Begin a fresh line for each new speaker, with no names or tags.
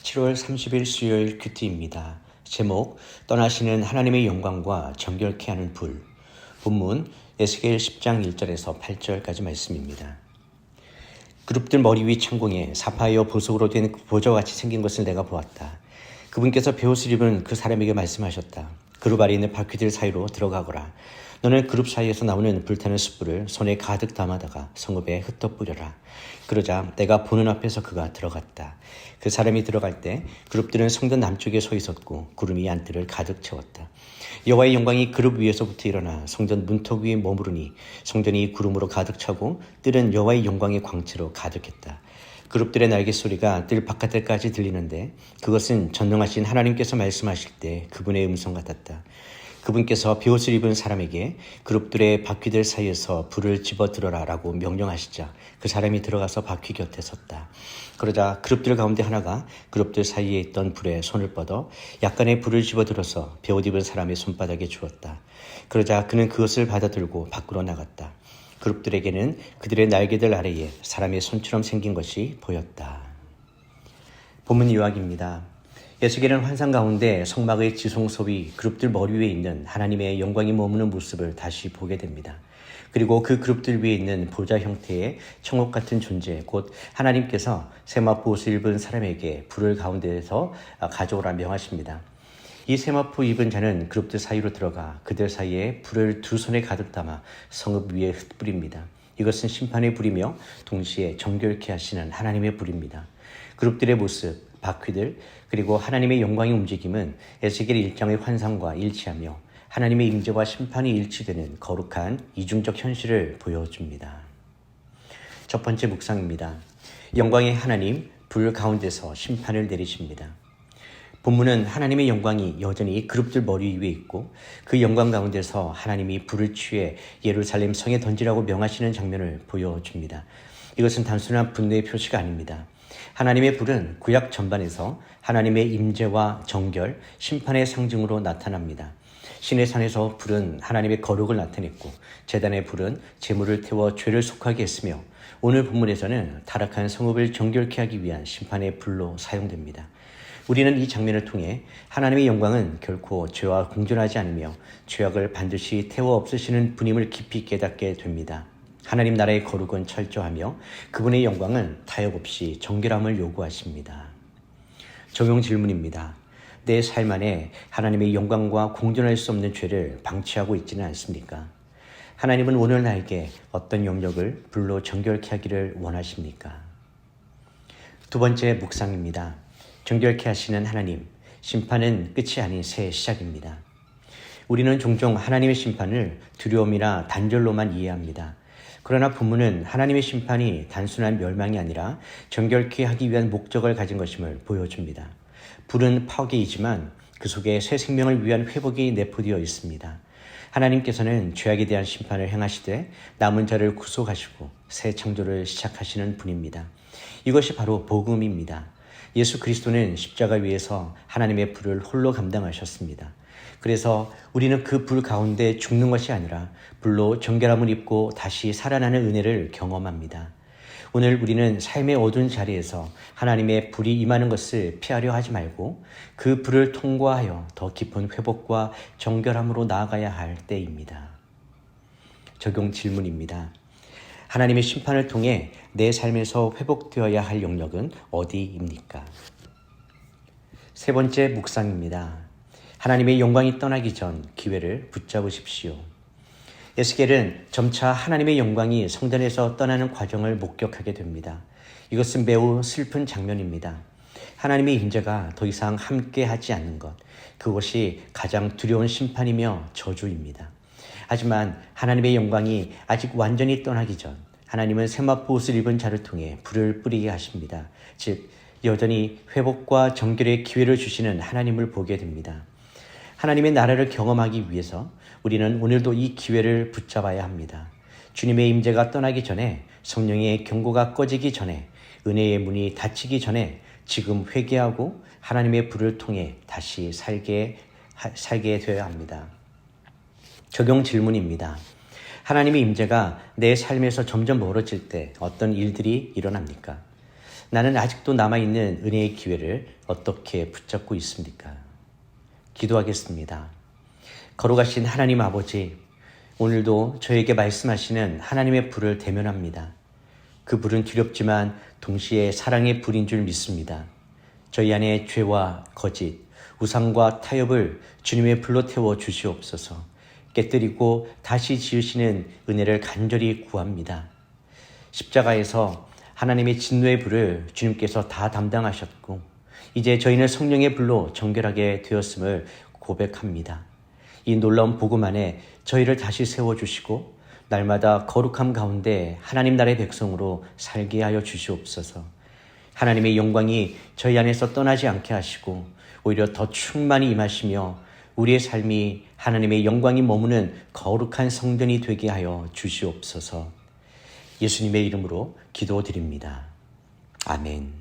7월 30일 수요일 큐티입니다. 제목 떠나시는 하나님의 영광과 정결케 하는 불. 본문 에스겔 10장 1절에서 8절까지 말씀입니다. 그룹들 머리 위 창공에 사파이어 보석으로 된 보저같이 생긴 것을 내가 보았다. 그분께서 베옷을 입은 그 사람에게 말씀하셨다. 그룹 아래 있는 바퀴들 사이로 들어가거라. 너는 그룹 사이에서 나오는 불타는 숯불을 손에 가득 담아다가 성읍에 흩어 뿌려라. 그러자 내가 보는 앞에서 그가 들어갔다. 그 사람이 들어갈 때 그룹들은 성전 남쪽에 서 있었고 구름이 안뜰을 가득 채웠다. 여호와의 영광이 그룹 위에서부터 일어나 성전 문턱 위에 머무르니 성전이 구름으로 가득 차고 뜰은 여호와의 영광의 광채로 가득했다. 그룹들의 날개 소리가 뜰 바깥에까지 들리는데 그것은 전능하신 하나님께서 말씀하실 때 그분의 음성 같았다. 그분께서 베옷을 입은 사람에게 그룹들의 바퀴들 사이에서 불을 집어들어라 라고 명령하시자 그 사람이 들어가서 바퀴 곁에 섰다. 그러자 그룹들 가운데 하나가 그룹들 사이에 있던 불에 손을 뻗어 약간의 불을 집어들어서 베옷 입은 사람의 손바닥에 주었다. 그러자 그는 그것을 받아들고 밖으로 나갔다. 그룹들에게는 그들의 날개들 아래에 사람의 손처럼 생긴 것이 보였다. 본문 요약입니다. 에스겔은 환상 가운데 성막의 지성소위 그룹들 머리 위에 있는 하나님의 영광이 머무는 모습을 다시 보게 됩니다. 그리고 그 그룹들 위에 있는 보좌 형태의 청옥 같은 존재, 곧 하나님께서 세마포 옷을 입은 사람에게 불을 가운데에서 가져오라 명하십니다. 이 세마포 입은 자는 그룹들 사이로 들어가 그들 사이에 불을 두 손에 가득 담아 성읍 위에 흩뿌립니다. 이것은 심판의 불이며 동시에 정결케 하시는 하나님의 불입니다. 그룹들의 모습, 바퀴들, 그리고 하나님의 영광의 움직임은 에스겔 1장의 환상과 일치하며 하나님의 임재와 심판이 일치되는 거룩한 이중적 현실을 보여줍니다. 첫 번째 묵상입니다. 영광의 하나님, 불 가운데서 심판을 내리십니다. 본문은 하나님의 영광이 여전히 그룹들 머리 위에 있고 그 영광 가운데서 하나님이 불을 취해 예루살렘 성에 던지라고 명하시는 장면을 보여줍니다. 이것은 단순한 분노의 표시가 아닙니다. 하나님의 불은 구약 전반에서 하나님의 임재와 정결, 심판의 상징으로 나타납니다. 신의 산에서 불은 하나님의 거룩을 나타냈고 제단의 불은 제물을 태워 죄를 속하게 했으며 오늘 본문에서는 타락한 성읍을 정결케 하기 위한 심판의 불로 사용됩니다. 우리는 이 장면을 통해 하나님의 영광은 결코 죄와 공존하지 않으며 죄악을 반드시 태워 없애시는 분임을 깊이 깨닫게 됩니다. 하나님 나라의 거룩은 철저하며 그분의 영광은 타협 없이 정결함을 요구하십니다. 적용 질문입니다. 내 삶 안에 하나님의 영광과 공존할 수 없는 죄를 방치하고 있지는 않습니까? 하나님은 오늘 나에게 어떤 영역을 불로 정결케 하기를 원하십니까? 두 번째 묵상입니다. 정결케 하시는 하나님, 심판은 끝이 아닌 새 시작입니다. 우리는 종종 하나님의 심판을 두려움이나 단절로만 이해합니다. 그러나 본문은 하나님의 심판이 단순한 멸망이 아니라 정결케 하기 위한 목적을 가진 것임을 보여줍니다. 불은 파괴이지만 그 속에 새 생명을 위한 회복이 내포되어 있습니다. 하나님께서는 죄악에 대한 심판을 행하시되 남은 자를 구속하시고 새 창조를 시작하시는 분입니다. 이것이 바로 복음입니다. 예수 그리스도는 십자가 위에서 하나님의 불을 홀로 감당하셨습니다. 그래서 우리는 그 불 가운데 죽는 것이 아니라 불로 정결함을 입고 다시 살아나는 은혜를 경험합니다. 오늘 우리는 삶의 어두운 자리에서 하나님의 불이 임하는 것을 피하려 하지 말고 그 불을 통과하여 더 깊은 회복과 정결함으로 나아가야 할 때입니다. 적용 질문입니다. 하나님의 심판을 통해 내 삶에서 회복되어야 할 영역은 어디입니까? 세 번째 묵상입니다. 하나님의 영광이 떠나기 전 기회를 붙잡으십시오. 에스겔은 점차 하나님의 영광이 성전에서 떠나는 과정을 목격하게 됩니다. 이것은 매우 슬픈 장면입니다. 하나님의 임재가 더 이상 함께하지 않는 것, 그것이 가장 두려운 심판이며 저주입니다. 하지만 하나님의 영광이 아직 완전히 떠나기 전 하나님은 세마포 옷을 입은 자를 통해 불을 뿌리게 하십니다. 즉 여전히 회복과 정결의 기회를 주시는 하나님을 보게 됩니다. 하나님의 나라를 경험하기 위해서 우리는 오늘도 이 기회를 붙잡아야 합니다. 주님의 임재가 떠나기 전에, 성령의 경고가 꺼지기 전에, 은혜의 문이 닫히기 전에 지금 회개하고 하나님의 불을 통해 다시 살게 되어야 합니다. 적용 질문입니다. 하나님의 임재가 내 삶에서 점점 멀어질 때 어떤 일들이 일어납니까? 나는 아직도 남아있는 은혜의 기회를 어떻게 붙잡고 있습니까? 기도하겠습니다. 거룩하신 하나님 아버지, 오늘도 저에게 말씀하시는 하나님의 불을 대면합니다. 그 불은 두렵지만 동시에 사랑의 불인 줄 믿습니다. 저희 안에 죄와 거짓, 우상과 타협을 주님의 불로 태워 주시옵소서. 깨뜨리고 다시 지으시는 은혜를 간절히 구합니다. 십자가에서 하나님의 진노의 불을 주님께서 다 담당하셨고 이제 저희는 성령의 불로 정결하게 되었음을 고백합니다. 이 놀라운 복음 안에 저희를 다시 세워주시고 날마다 거룩함 가운데 하나님 나라의 백성으로 살게 하여 주시옵소서. 하나님의 영광이 저희 안에서 떠나지 않게 하시고 오히려 더 충만히 임하시며 우리의 삶이 하나님의 영광이 머무는 거룩한 성전이 되게 하여 주시옵소서. 예수님의 이름으로 기도드립니다. 아멘.